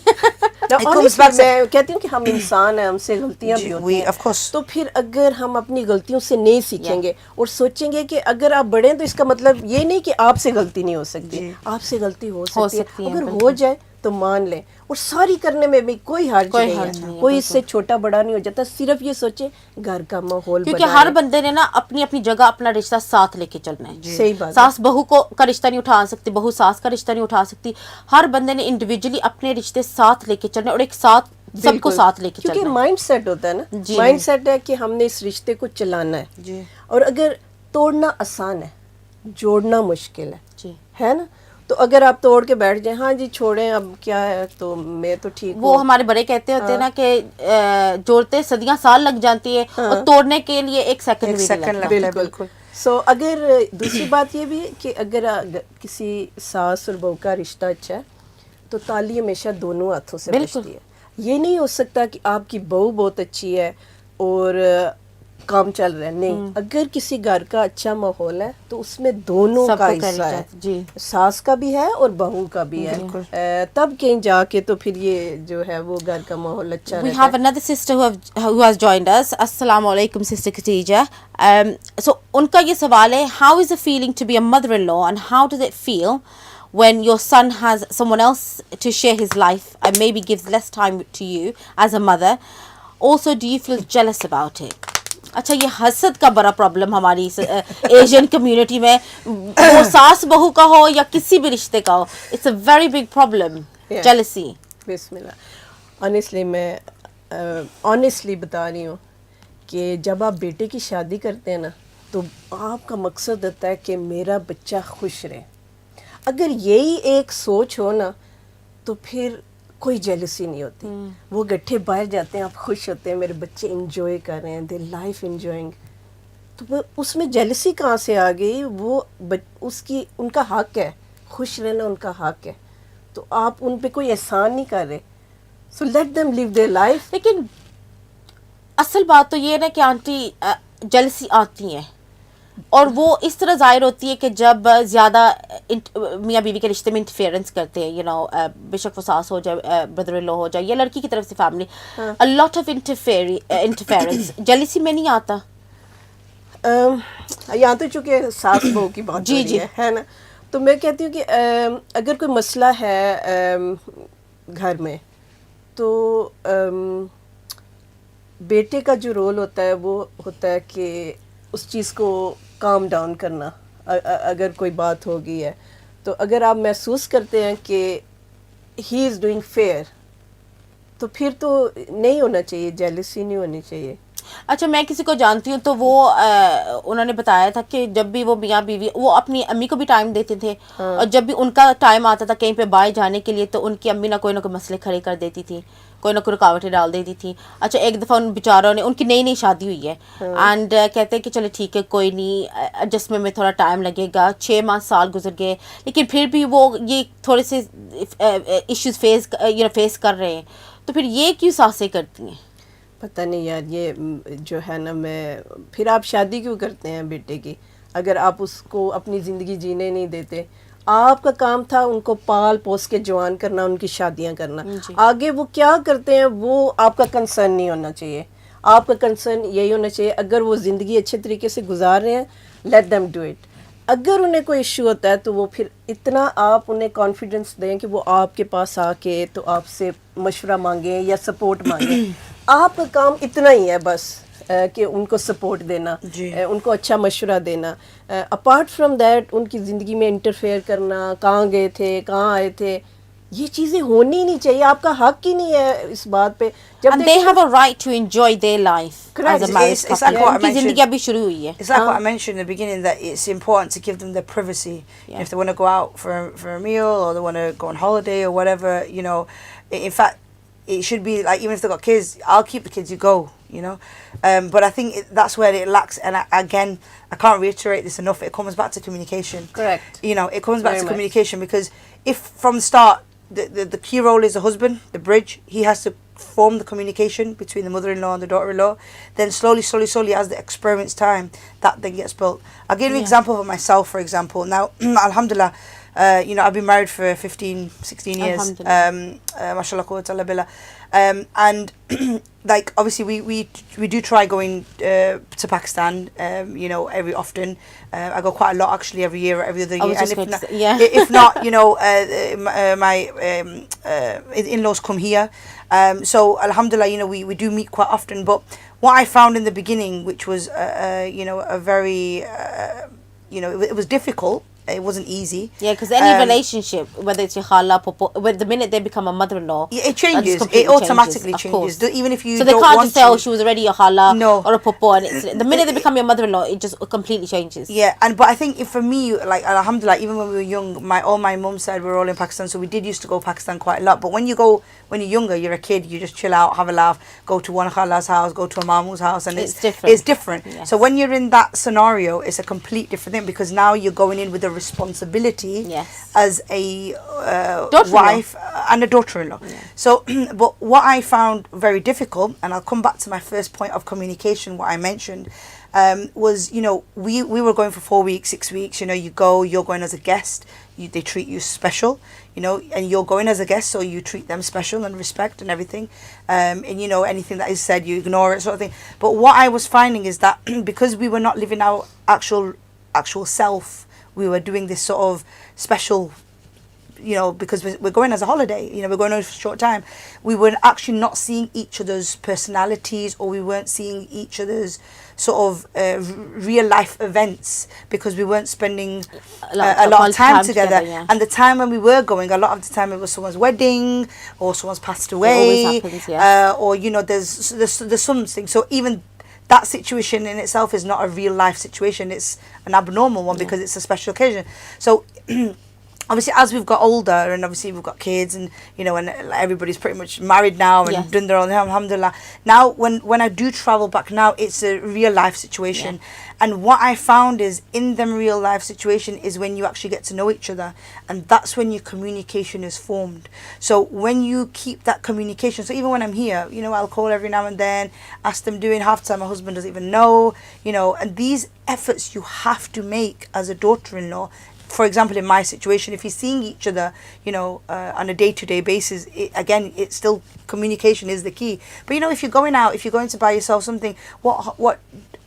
It comes back. मैं कहती हूँ कि हम इंसान हैं, हमसे गलतियाँ भी होती हैं. Of course. तो फिर अगर हम अपनी गलतियों से नहीं सीखेंगे और सोचेंगे कि अगर आप बड़े हैं तो इसका मतलब ये नहीं कि आपसे गलती नहीं हो सकती, आपसे गलती हो सकती है. अगर हो जाए तो मान लें और सारी करने में भी कोई हर्ज नहीं है, कोई इससे छोटा बड़ा नहीं हो जाता. सिर्फ ये सोचे घर का माहौल, क्योंकि हर बंदे ने ना अपनी अपनी जगह अपना रिश्ता साथ लेके चलना है. सही बात. सास बहू का रिश्ता नहीं उठा सकती, बहू सास का रिश्ता नहीं उठा सकती. हर बंदे ने इंडिविजुअली अपने रिश्ते साथ लेके चलना और एक साथ सबको साथ लेके चलना. क्योंकि माइंड सेट होता है ना, माइंड सेट है कि हमने इस रिश्ते को चलाना है और अगर तोड़ना आसान है, जोड़ना मुश्किल है ना. तो अगर आप तोड़ के बैठ जाए हाँ जी छोड़ें अब क्या है तो मैं तो ठीक वो हमारे बड़े कहते होते हैं ना कि जोड़ते सदियां साल लग जाती है और तोड़ने के लिए 1 सेकंड भी लगता है. बिल्कुल. सो अगर दूसरी बात ये भी है कि अगर किसी सास और बहू का रिश्ता अच्छा है तो ताली हमेशा दोनों हाथों से बजती है. ये नहीं हो सकता कि आपकी बहू बहुत अच्छी है और काम चल रहा है, नहीं, अगर किसी घर का अच्छा माहौल है तो उसमें दोनों का हिस्सा है, जी, सास का भी है और बहू का भी है, तब कहीं जाके तो फिर ये जो है वो घर का माहौल अच्छा रहता है. We have another sister who has joined us. Assalamu alaikum, Sister Khadija. So उनका ये सवाल है, how is it feeling to be a mother-in-law and how does it feel when your son has someone else to share his life and maybe gives less time to you as a mother? Also, do you feel jealous about it? अच्छा, ये हसद का बड़ा problem हमारी Asian community में, वो सास बहू का हो या किसी भी रिश्ते का हो, it's a very big problem, jealousy. Bismillah. Honestly मैं ऑनेस्टली बता रही हूँ कि जब आप बेटे की शादी करते हैं ना तो आपका मकसद होता है कि मेरा बच्चा खुश रहे. अगर यही एक सोच हो ना तो फिर कोई जेलसी नहीं होती. वो गट्ठे बाहर जाते हैं, आप खुश होते हैं, मेरे बच्चे इंजॉय कर रहे हैं, दे लाइफ इंजॉइंग, तो वो उसमें जेलसी कहाँ से आ गई? वो उसकी उनका हक है, खुश रहना उनका हक है, तो आप उन पे कोई एहसान नहीं कर रहे. So let them live their life. लेकिन असल बात तो ये है ना कि आंटी, जेलसी आती है और वो इस तरह जाहिर होती है कि जब ज़्यादा मियाँ बीवी के रिश्ते में इंटरफेरेंस करते हैं, बेशक वो सास हो जाए, ब्रदर इन लॉ हो जाए या लड़की की तरफ से family, a lot of interference jealousy में नहीं आता. यहाँ तो चूँकि सास बहू की बात जी जी है ना, तो मैं कहती हूँ कि अगर कोई मसला है घर में तो बेटे का जो रोल होता है वो होता है कि उस चीज़ को काम डाउन करना. अगर कोई बात हो गई है तो अगर आप महसूस करते हैं कि ही इज़ डूइंग फेयर तो फिर तो नहीं होना चाहिए, जेलसी नहीं होनी चाहिए. अच्छा, मैं किसी को जानती हूँ तो वो उन्होंने बताया था कि जब भी वो मियाँ बीवी, वो अपनी अम्मी को भी टाइम देते थे, और जब भी उनका टाइम आता था कहीं पे बाहर जाने के लिए तो उनकी अम्मी ना कोई मसले खड़े कर देती थी, कोई ना कोई रुकावटें डाल देती थी. अच्छा, एक दफ़ा उन बेचारों ने, उनकी नई नई शादी हुई है, एंड कहते हैं कि चलो ठीक है, कोई नहीं, एडजस्टमेंट में थोड़ा टाइम लगेगा, 6 माह साल गुजर गए, लेकिन फिर भी वो ये थोड़े से इश्यूज़ फेस कर रहे हैं, तो फिर ये क्यों सासें करती हैं? पता नहीं यार, ये जो है ना, मैं फिर आप शादी क्यों करते हैं बेटे की अगर आप उसको अपनी ज़िंदगी जीने नहीं देते? आपका काम था उनको पाल पोस के जवान करना, उनकी शादियां करना. आगे वो क्या करते हैं वो आपका कंसर्न नहीं होना चाहिए. आपका कंसर्न यही होना चाहिए, अगर वो ज़िंदगी अच्छे तरीके से गुजार रहे हैं, लेट देम डू इट. अगर उन्हें कोई इशू होता है तो वो फिर इतना आप उन्हें कॉन्फिडेंस दें कि वो आपके पास आके तो आपसे मशवरा मांगे या सपोर्ट मांगे. आपका काम इतना ही है बस कि उनको सपोर्ट देना, उनको अच्छा मशवरा देना. अपार्ट फ्रॉम दैट उनकी ज़िंदगी में इंटरफेयर करना, कहाँ गए थे, कहाँ आए थे, ये चीज़ें होनी नहीं चाहिए. आपका हक ही नहीं है इस बात पे. And they have a right to enjoy their life as a married couple. उनकी ज़िंदगी अभी शुरू हुई है. It's like what I mentioned in the beginning, that it's important to give them their privacy. If they want to go out for a meal or they want to go on holiday or whatever, in fact, it should be like, even if they've got kids, I'll keep the kids, you go, but I think that's where it lacks. And again, I can't reiterate this enough, it comes back to communication. Correct. It comes back to communication, because if from the start the key role is the husband, the bridge, he has to form the communication between the mother-in-law and the daughter-in-law, then slowly as they experience time, that then gets built. I'll give you an example of myself, for example. Now, alhamdulillah, I've been married for 15, 16 years. Mashallah, quwwata illa billah. And like, obviously we do try going to Pakistan, every often. I go quite a lot, actually, every year or every other year. And if not, my in-laws come here. So alhamdulillah, we do meet quite often. But what I found in the beginning, which was a very it was difficult. It wasn't easy. Yeah, because any relationship, whether it's your khala, popo, the minute they become a mother-in-law, it changes. It automatically changes. Even if you so they don't can't want just say, "Oh, she was already a khala or a popo," and the minute they become your mother-in-law, it just completely changes. Yeah, but I think for me, like alhamdulillah, even when we were young, my mum's side were all in Pakistan, so we did used to go to Pakistan quite a lot. But when you're younger, you're a kid, you just chill out, have a laugh, go to one khala's house, go to a mamu's house, and it's different. It's different. Yes. So when you're in that scenario, it's a complete different thing, because now you're going in with a responsibility as a wife, and a daughter-in-law. So, but what I found very difficult, and I'll come back to my first point of communication, what I mentioned, was, you know, we were going for 4 weeks, 6 weeks, you know, you're going as a guest, they treat you special, you know, and you're going as a guest, so you treat them special and respect and everything. And, you know, anything that is said, you ignore it, sort of thing. But what I was finding is that because we were not living our actual self, we were doing this sort of special, you know, because we're going as a holiday, you know, we're going on for a short time. We were actually not seeing each other's personalities, or we weren't seeing each other's sort of real life events, because we weren't spending a lot of time together. And the time when we were going, a lot of the time it was someone's wedding, or someone's passed away, always happens, yeah. or, you know, there's something. So even that situation in itself is not a real life situation, it's an abnormal one, because it's a special occasion. So obviously, as we've got older, and obviously we've got kids, and, you know, and everybody's pretty much married now and doing their own, alhamdulillah. Now, when I do travel back now, it's a real life situation. And what I found is, in them real life situation is when you actually get to know each other, and that's when your communication is formed. So when you keep that communication, so even when I'm here, you know, I'll call every now and then, ask them doing half time, my husband doesn't even know, you know, and these efforts you have to make as a daughter-in-law. For example, in my situation, if you're seeing each other, you know, on a day-to-day basis, it's still communication is the key. But, you know, if you're going out, if you're going to buy yourself something, what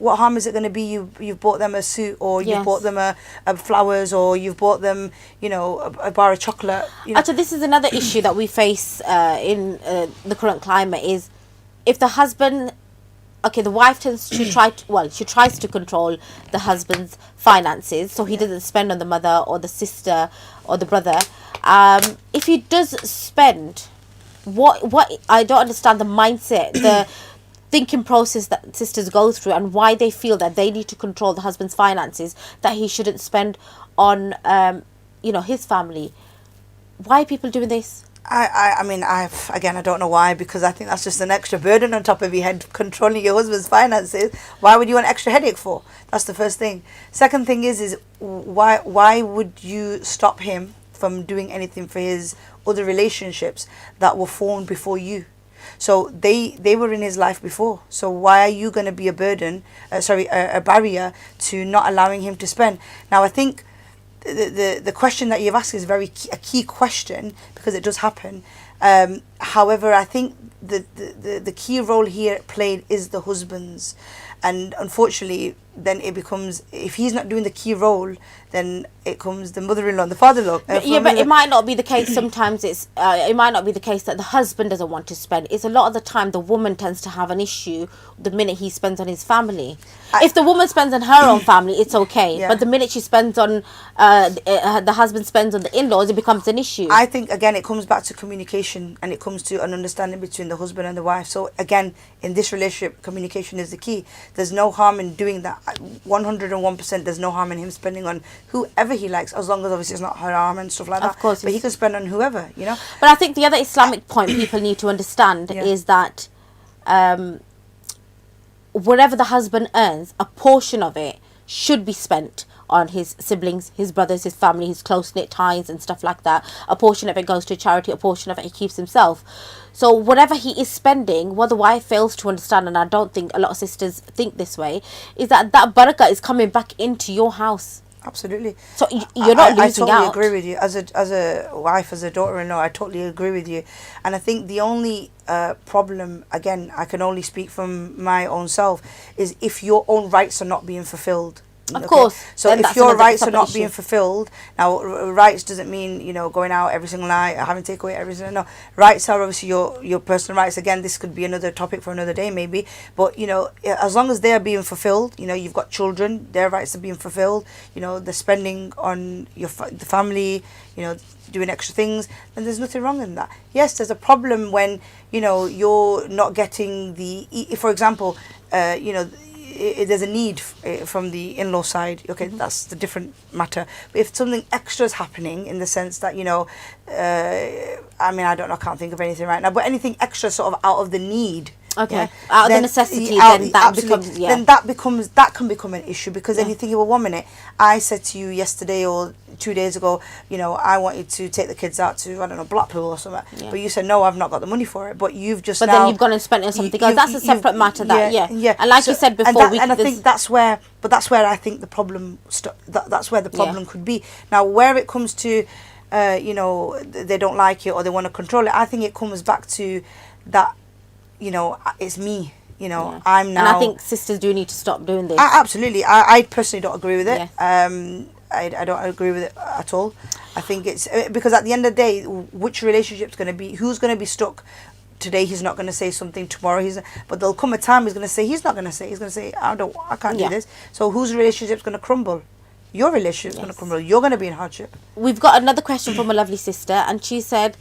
harm is it going to be? You've bought them a suit, or you've bought them a flowers, or you've bought them, you know, a bar of chocolate. You know. Actually, this is another issue that we face in the current climate, is if the husband... Okay, the wife tends to she tries to control the husband's finances, so he doesn't spend on the mother or the sister or the brother. If he does spend, what I don't understand the mindset, the thinking process that sisters go through, and why they feel that they need to control the husband's finances, that he shouldn't spend on, you know, his family. Why are people doing this? I mean, I don't know why, because I think that's just an extra burden on top of your head, controlling your husband's finances. Why would you want extra headache for? That's the first thing. Second thing is why would you stop him from doing anything for his other relationships that were formed before you? So they were in his life before. So why are you going to be a burden, a barrier to not allowing him to spend? Now, I think the question that you've asked is a key question, because it does happen. However, I think the key role here played is the husband's, and unfortunately, then it becomes, if he's not doing the key role, then it comes the mother-in-law and the father-in-law. But it might not be the case. Sometimes it might not be the case that the husband doesn't want to spend. It's a lot of the time the woman tends to have an issue the minute he spends on his family. If the woman spends on her own family, it's okay. But the minute she spends on, the husband spends on the in-laws, it becomes an issue. I think, again, it comes back to communication, and it comes to an understanding between the husband and the wife. So again, in this relationship, communication is the key. There's no harm in doing that. 101%, there's no harm in him spending on whoever he likes, as long as obviously it's not haram and stuff like that. Of course, but he can spend on whoever, you know. But I think the other Islamic point people need to understand is that whatever the husband earns, a portion of it should be spent on his siblings, his brothers, his family, his close-knit ties and stuff like that. A portion of it goes to charity, a portion of it he keeps himself. So whatever he is spending, what the wife fails to understand, and I don't think a lot of sisters think this way, is that barakah is coming back into your house. Absolutely. So you're not losing out. I totally out. agree with you. As a wife, as a daughter-in-law, I totally agree with you. And I think the only problem, again, I can only speak from my own self, is if your own rights are not being fulfilled. Of course. So if your rights are not being fulfilled, now rights doesn't mean, you know, going out every single night, having takeaway every single, no. Rights are obviously your personal rights. Again, this could be another topic for another day maybe. But, you know, as long as they are being fulfilled, you know, you've got children, their rights are being fulfilled, you know, they're spending on the family, you know, doing extra things, then there's nothing wrong in that. Yes, there's a problem when, you know, you're not getting for example, you know, there's a need from the in-law side. Okay, that's the different matter. But if something extra is happening, in the sense that, you know, I mean, I can't think of anything right now, but anything extra sort of out of the need, Okay. Out of the necessity, then that becomes, yeah. Then that can become an issue, because then you think, well, 1 minute, I said to you yesterday or 2 days ago, you know, I wanted to take the kids out to, I don't know, Blackpool or something, but you said no, I've not got the money for it. But you've just then you've gone and spent it on something else. That's a separate matter. Yeah. And like you said before, and I think that's where I think the problem that's where the problem could be. Now, where it comes to, you know, they don't like it or they want to control it, I think it comes back to that, you know, it's me. You know, I'm now. And I think sisters do need to stop doing this. Absolutely. I personally don't agree with it. I don't agree with it at all. I think it's because at the end of the day, which relationship's going to be, who's going to be stuck? Today he's not going to say something, tomorrow but there'll come a time he's going to say, he's going to say, I can't do this. So whose relationship's going to crumble? Your relationship's going to crumble. You're going to be in hardship. We've got another question from a lovely sister, and she said,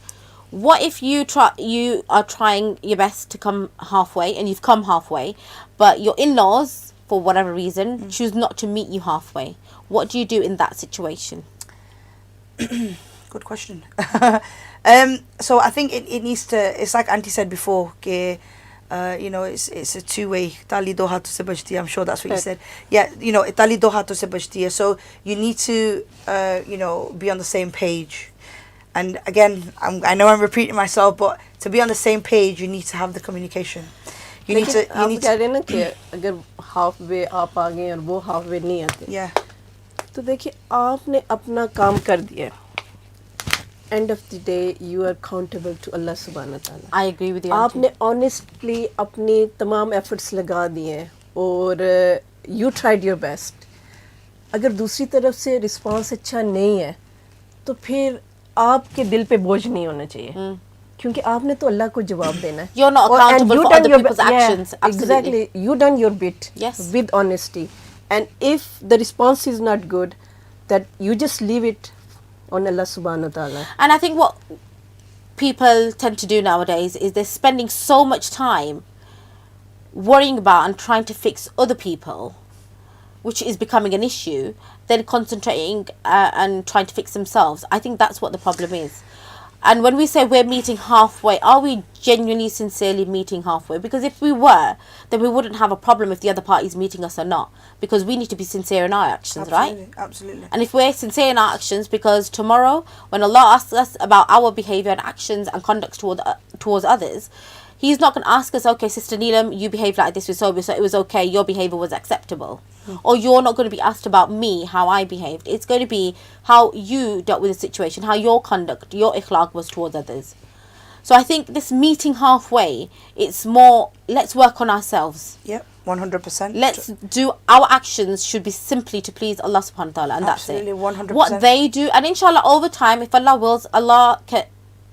what if you are trying your best to come halfway, and you've come halfway, but your in-laws, for whatever reason, choose not to meet you halfway? What do you do in that situation? Good question. So I think it needs to, it's like Auntie said before, you know, it's a two-way. Tali do hato se bajti. I'm sure that's what you said. Yeah, you know, tali do hato se bajti. So you need to, you know, be on the same page. And again, I know I'm repeating myself, but to be on the same page, you need to have the communication. You need to. आप कह रहे हैं ना कि अगर halfway आप आ गए और वो halfway नहीं आते. Yeah. तो देखिए, आपने अपना काम कर दिया. End of the day, you are accountable to Allah Subhanahu wa Taala. I agree with you. आपने honestly अपनी तमाम efforts लगा दिए हैं और you tried your best. अगर दूसरी तरफ से response अच्छा नहीं है, तो फिर आपके दिल पे बोझ नहीं होना चाहिए. क्योंकि आपने तो अल्लाह को जवाब देना है. You're not accountable for other people's actions. Exactly. You done your bit. Yes. With honesty. And if the response is not good, that you just leave it on Allah Subhanahu wa Taala. And I think what people tend to do nowadays is they're spending so much time worrying about and trying to fix other people, which is becoming an issue, than concentrating and trying to fix themselves. I think that's what the problem is. And when we say we're meeting halfway, are we genuinely, sincerely meeting halfway? Because if we were, then we wouldn't have a problem if the other party is meeting us or not. Because we need to be sincere in our actions, right? Absolutely. And if we're sincere in our actions, because tomorrow, when Allah asks us about our behaviour and actions and conducts towards others, He's not going to ask us, okay, Sister Neelam, you behaved like this with Sobia, so it was okay, your behaviour was acceptable. Or you're not going to be asked about me, how I behaved. It's going to be how you dealt with the situation, how your conduct, your ikhlaq was towards others. So I think this meeting halfway, it's more, let's work on ourselves. Yep, 100%. Let's do, our actions should be simply to please Allah subhanahu wa ta'ala, and Absolutely, that's it. 100%. What they do, and inshallah over time, if Allah wills, Allah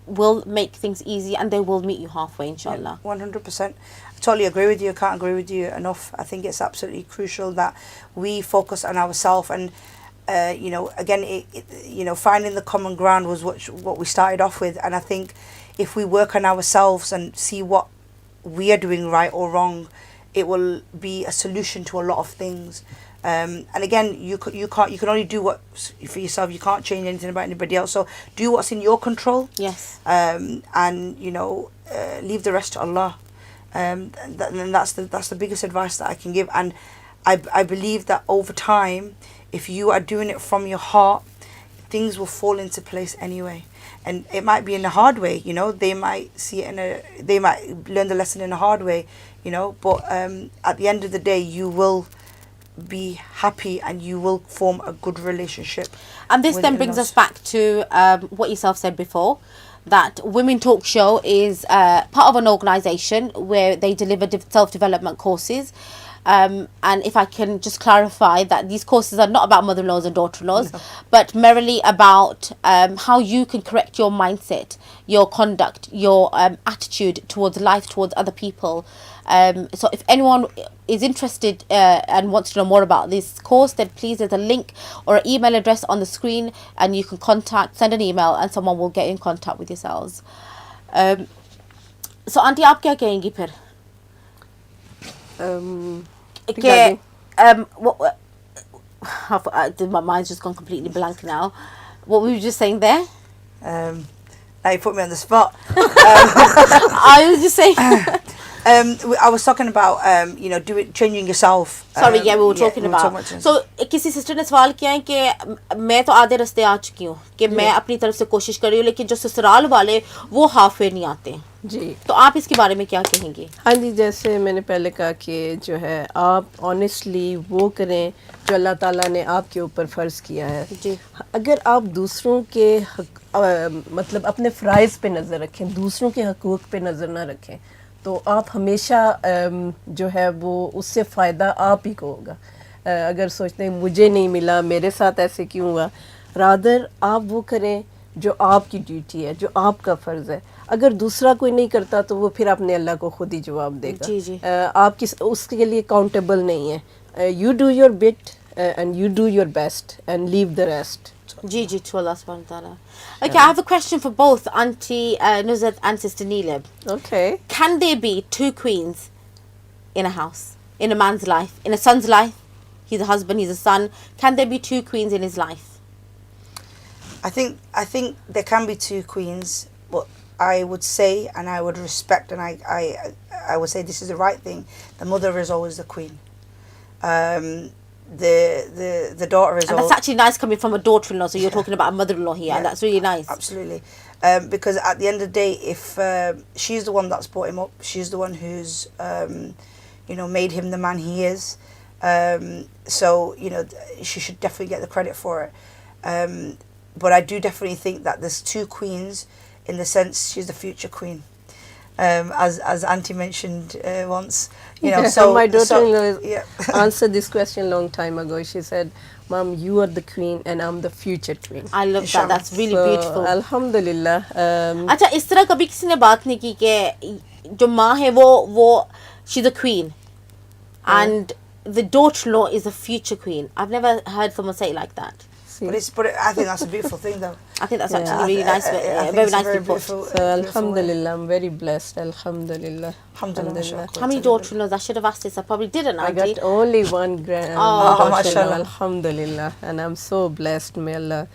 will make things easy and they will meet you halfway, inshallah. 100%. I totally agree with you. I can't agree with you enough. I think it's absolutely crucial that we focus on ourselves, and you know, again, you know, finding the common ground was what we started off with. And I think if we work on ourselves and see what we are doing right or wrong, it will be a solution to a lot of things. And again, you can only do what for yourself. You can't change anything about anybody else. So do what's in your control. Yes. And you know, leave the rest to Allah. And that's the biggest advice that I can give. And I believe that over time, if you are doing it from your heart, things will fall into place anyway. And it might be in a hard way, you know. They might see it they might learn the lesson in a hard way, you know. But at the end of the day, you will be happy and you will form a good relationship. And this then brings us back to what yourself said before, that Womentalk show is part of an organisation where they deliver self-development courses. And if I can just clarify that these courses are not about mother-in-laws and daughter-in-laws, but merely about how you can correct your mindset, your conduct, your attitude towards life, towards other people. So if anyone is interested and wants to know more about this course, then please, there's a link or an email address on the screen, and you can send an email and someone will get in contact with yourselves. So Auntie, आप क्या कहेंगी फिर? My mind's just gone completely blank now. What were you just saying there? Now you put me on the spot. I was just saying. I was talking about changing yourself. Sorry, yeah, we were talking we were about. talking So किसी sister ने सवाल किया है कि मैं तो आधे रास्ते आ चुकी हूँ कि मैं अपनी तरफ से कोशिश कर रही हूँ, लेकिन जो ससुराल वाले वो हाफ वे नहीं आते जी, तो आप इसके बारे में क्या कहेंगे? हाँ जी, जैसे मैंने पहले कहा कि जो है आप ऑनेस्टली वो करें जो अल्लाह ताला ने आपके ऊपर फ़र्ज़ किया है जी। अगर आप दूसरों के मतलब अपने फ़राइज़ पे नज़र रखें, दूसरों के हकूक़ पे नज़र ना रखें, तो आप हमेशा जो है वो उससे फ़ायदा आप ही को होगा। अगर सोचते हैं मुझे नहीं मिला, मेरे साथ ऐसे क्यों हुआ, रादर आप वो करें जो आपकी ड्यूटी है, जो आपका फ़र्ज़ है। अगर दूसरा कोई नहीं करता तो वो फिर अपने अल्लाह को खुद ही जवाब देगा। जी जी। आप किस उसके लिए काउंटेबल नहीं है। You do your bit and you do your best and leave the rest. जी जी, to Allah subhanahu wa ta'ala. Okay, I have a question for both Auntie Nuzhat and Sister Neelam. Okay. Can there be two queens in a house, in a man's life, in a son's life? He's a husband, he's a son. Can there be two queens in his life? I think there can be two queens, but I would say, and I would respect, and I would say this is the right thing. The mother is always the queen. The daughter is. And that's actually nice coming from a daughter-in-law. So you're talking about a mother-in-law here, and that's really nice. Absolutely, because at the end of the day, if she's the one that's brought him up, she's the one who's made him the man he is. So she should definitely get the credit for it. But I do definitely think that there's two queens in the sense she's the future queen. As Auntie mentioned once, So my daughter-in-law answered this question a long time ago. She said, "Mom, you are the queen and I'm the future queen." I love that. That's really beautiful. Alhamdulillah. अच्छा, इस तरह कभी किसी ने बात नहीं की कि जो माँ है वो she's a queen and the daughter-in-law is a future queen. I've never heard someone say it like that. But I think that's a beautiful thing, though. I think that's actually really nice. Very nicely put. So alhamdulillah, I'm very blessed. Alhamdulillah. Alhamdulillah. How many daughter-in-laws? I should have asked this. I probably didn't. I got only one daughter-in-law. Alhamdulillah, and I'm so blessed. May Allah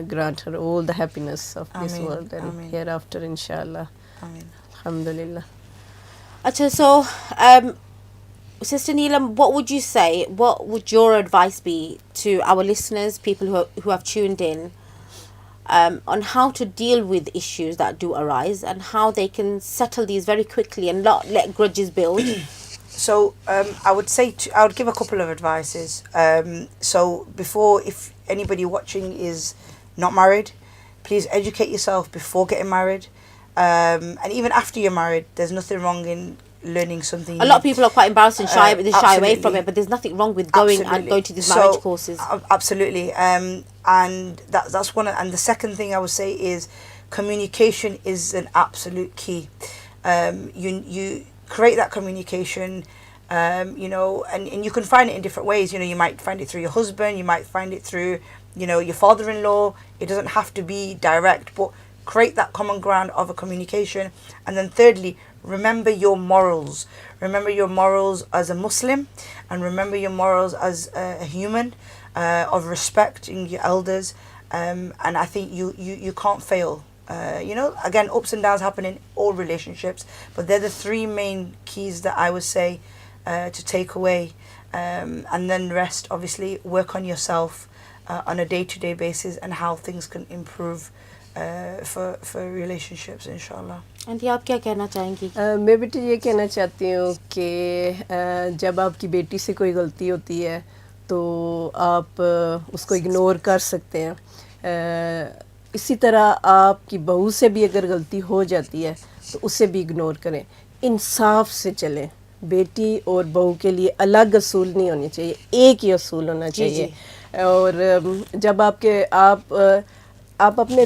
grant her all the happiness of this world and hereafter, inshallah. Ameen. Alhamdulillah. Achha, so Sister Neelam, what would you say? What would your advice be to our listeners, people who have tuned in, on how to deal with issues that do arise and how they can settle these very quickly and not let grudges build? So I would say I would give a couple of advices. So before, if anybody watching is not married, please educate yourself before getting married, and even after you're married. There's nothing wrong in learning something. A lot of people are quite embarrassed and shy away from it, but there's nothing wrong with going to these marriage courses. Absolutely, and that's one. And the second thing I would say is communication is an absolute key. You create that communication, and you can find it in different ways. You might find it through your husband, you might find it through your father-in-law. It doesn't have to be direct, but create that common ground of a communication. And then thirdly, remember your morals. Remember your morals as a Muslim, and remember your morals as a human, of respecting your elders. And I think you can't fail. Again, ups and downs happen in all relationships, but they're the three main keys that I would say to take away. And then rest, obviously, work on yourself on a day-to-day basis and how things can improve for relationships, inshallah. Aunty, आप क्या कहना चाहेंगी? मैं बेटी ये कहना चाहती हूँ कि जब आपकी बेटी से कोई गलती होती है तो आप उसको इग्नोर कर सकते हैं। इसी तरह आपकी बहू से भी अगर गलती हो जाती है तो उसे भी इग्नोर करें। इंसाफ से चलें। बेटी और बहू के लिए अलग असूल नहीं होने चाहिए, एक ही असूल होना चाहिए। और जब आप अपने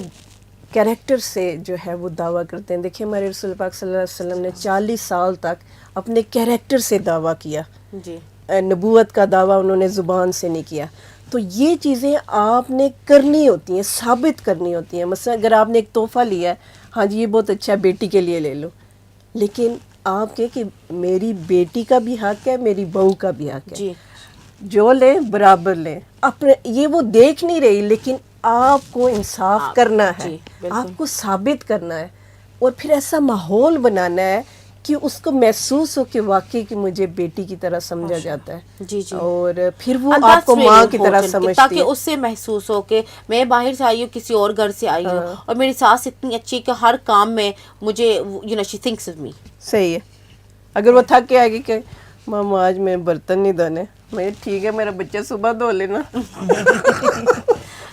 कैरेक्टर से जो है वो दावा करते हैं। देखिए, हमारे रसूल पाक सल्लल्लाहु अलैहि वसल्लम ने 40 साल तक अपने कैरेक्टर से दावा किया जी। नबूवत का दावा उन्होंने ज़ुबान से नहीं किया। तो ये चीज़ें आपने करनी होती हैं, साबित करनी होती हैं। मसलन अगर आपने एक तोहफ़ा लिया है, हाँ जी ये बहुत अच्छा है, बेटी के लिए ले लो, लेकिन आप कहें कि मेरी बेटी का भी हक है, मेरी बहू का भी हक है जी। जो लें बराबर लें। अपने ये वो देख नहीं रही, लेकिन आपको इंसाफ करना है, आपको साबित करना है और फिर ऐसा माहौल बनाना है कि उसको महसूस हो कि वाकई कि मुझे बेटी की तरह समझा जाता है जी जी। और फिर वो And that's आपको really माँ की तरह important, समझती ताकि है। उससे महसूस हो कि मैं बाहर से आई हूँ, किसी और घर से आई हूँ, हाँ। और मेरी सास इतनी अच्छी है कि हर काम में मुझे शी थिंक्स ऑफ मी। सही है। अगर वो थक के आएगी कि मामा आज मैं बर्तन नहीं धोने, मैं ठीक है मेरा बच्चा सुबह धो लेना।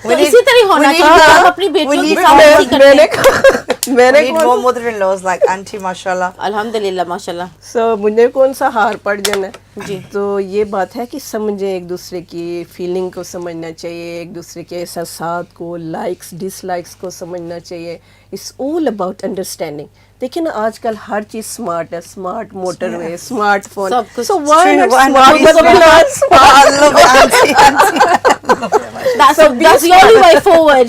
तो इसी तरह होना चाहिए, हम अपनी बेटियों के साथ ऐसे करते हैं। मैंने We need more mother-in-laws like Auntie, mashallah. अल्हम्दुलिल्लाह माशाल्लाह। मुझे कौन सा हार पड़ जाना है। जी। तो ये बात है कि समझे एक दूसरे की फीलिंग को समझना चाहिए, एक दूसरे के एहसासात को, लाइक्स डिसलाइक्स को समझना चाहिए। It's all about understanding. देखिए ना आजकल हर चीज स्मार्ट है, स्मार्ट मोटरवे, स्मार्टफोन, सब कुछ so why not Why not smart be mother-in-law? I love it, Auntie. That's the only way forward.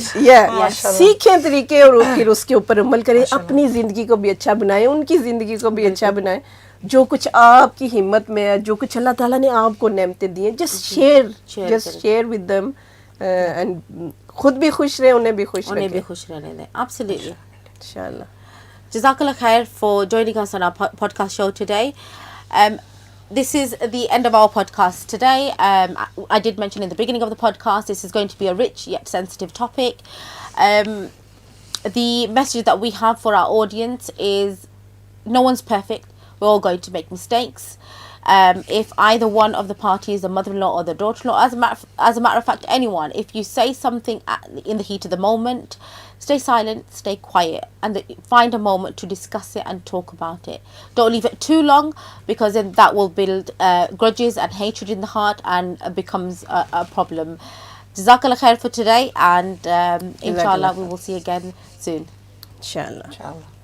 माशाल्लाह। सीखें तरीके और फिर उसके ऊपर अमल करें, अपनी जिंदगी को भी अच्छा बनाएं, उनकी जिंदगी को भी अच्छा बनाएं। जो कुछ आपकी हिम्मत में है, जो कुछ अल्लाह ताला ने आपको नेमतें दी हैं, just share with them and खुद भी खुश रहे, उन्हें भी खुश उन्हें भी रखें खुश रहने दें। Absolutely. इंशाल्लाह। Jazakallah khair for joining us on our podcast show today. This is the end of our podcast today. I did mention in the beginning of the podcast, this is going to be a rich yet sensitive topic. The message that we have for our audience is no one's perfect. We're all going to make mistakes. If either one of the parties, the mother-in-law or the daughter-in-law, as a matter of fact, anyone, if you say something in the heat of the moment, stay silent, stay quiet, and find a moment to discuss it and talk about it. Don't leave it too long, because then that will build grudges and hatred in the heart and becomes a problem. Jazakallah khair for today, and inshallah we will see you again soon. इंशाल्लाह। Inshallah.